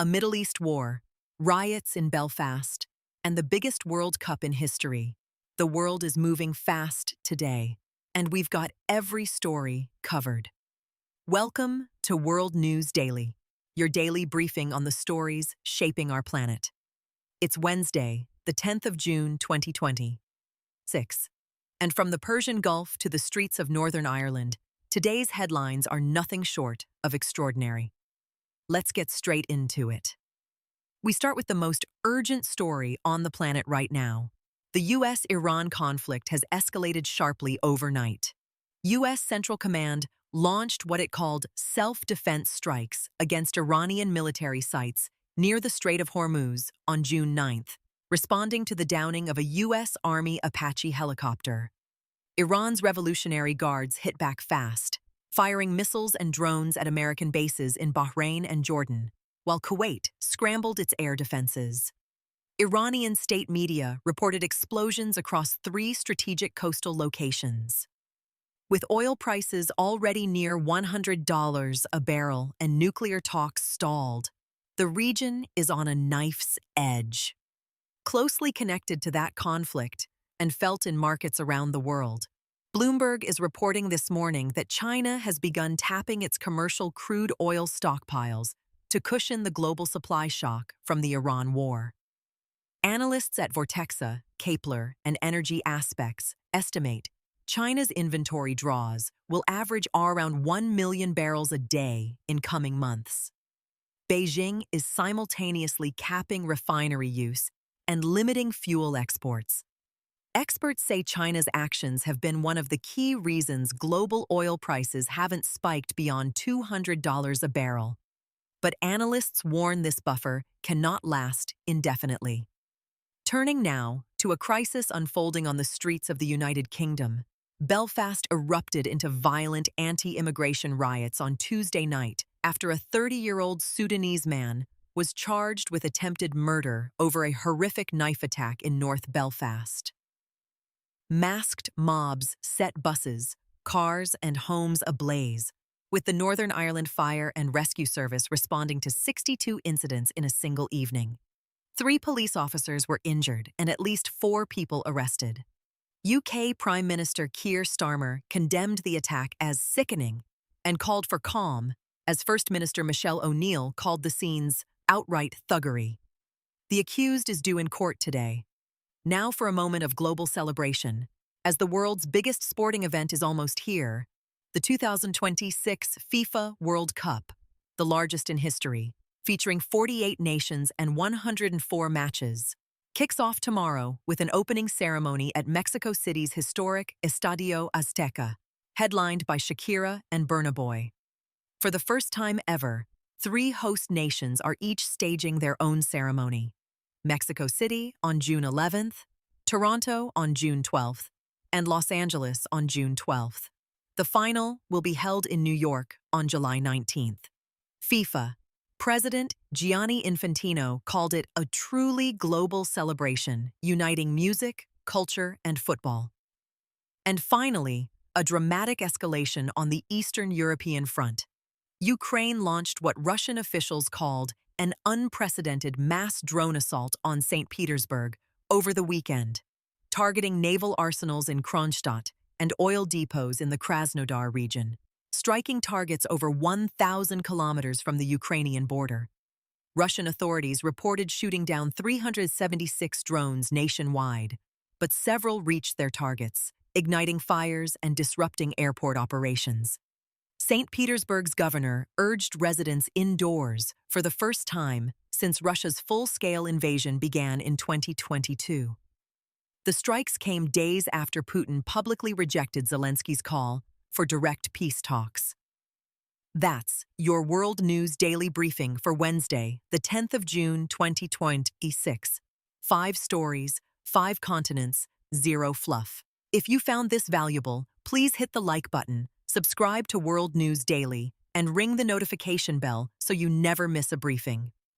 a Middle East war, riots in Belfast, and the biggest World Cup in history. The world is moving fast today, and we've got every story covered. Welcome to World News Daily, your daily briefing on the stories shaping our planet. It's Wednesday, the 10th of June, 2026. And from the Persian Gulf to the streets of Northern Ireland, today's headlines are nothing short of extraordinary. Let's get straight into it. We start with the most urgent story on the planet right now. The U.S.-Iran conflict has escalated sharply overnight. U.S. Central Command launched what it called self-defense strikes against Iranian military sites near the Strait of Hormuz on June 9th, responding to the downing of a U.S. Army Apache helicopter. Iran's Revolutionary Guards hit back fast, firing missiles and drones at American bases in Bahrain and Jordan, while Kuwait scrambled its air defenses. Iranian state media reported explosions across 3 strategic coastal locations. With oil prices already near $100 a barrel and nuclear talks stalled, the region is on a knife's edge. Closely connected to that conflict and felt in markets around the world, Bloomberg is reporting this morning that China has begun tapping its commercial crude oil stockpiles to cushion the global supply shock from the Iran war. Analysts at Vortexa, Kepler, and Energy Aspects estimate China's inventory draws will average around 1 million barrels a day in coming months. Beijing is simultaneously capping refinery use and limiting fuel exports. Experts say China's actions have been one of the key reasons global oil prices haven't spiked beyond $200 a barrel. But analysts warn this buffer cannot last indefinitely. Turning now to a crisis unfolding on the streets of the United Kingdom, Belfast erupted into violent anti-immigration riots on Tuesday night after a 30-year-old Sudanese man was charged with attempted murder over a horrific knife attack in North Belfast. Masked mobs set buses, cars, and homes ablaze, with the Northern Ireland Fire and Rescue Service responding to 62 incidents in a single evening. 3 police officers were injured and at least 4 people arrested. UK Prime Minister Keir Starmer condemned the attack as sickening and called for calm, as First Minister Michelle O'Neill called the scenes outright thuggery. The accused is due in court today. Now for a moment of global celebration. As the world's biggest sporting event is almost here, the 2026 FIFA World Cup, the largest in history, featuring 48 nations and 104 matches, kicks off tomorrow with an opening ceremony at Mexico City's historic Estadio Azteca, headlined by Shakira and Burna Boy. For the first time ever, 3 host nations are each staging their own ceremony. Mexico City on June 11th, Toronto on June 12th, and Los Angeles on June 12th. The final will be held in New York on July 19th. FIFA President Gianni Infantino called it a truly global celebration, uniting music, culture, and football. And finally, a dramatic escalation on the Eastern European front. Ukraine launched what Russian officials called an unprecedented mass drone assault on St. Petersburg over the weekend, targeting naval arsenals in Kronstadt and oil depots in the Krasnodar region, striking targets over 1,000 kilometers from the Ukrainian border. Russian authorities reported shooting down 376 drones nationwide, but several reached their targets, igniting fires and disrupting airport operations. St. Petersburg's governor urged residents indoors for the first time since Russia's full-scale invasion began in 2022. The strikes came days after Putin publicly rejected Zelensky's call for direct peace talks. That's your World News Daily Briefing for Wednesday, the 10th of June, 2026. 5 stories, 5 continents, 0 fluff. If you found this valuable, please hit the like button, subscribe to World News Daily, and ring the notification bell so you never miss a briefing.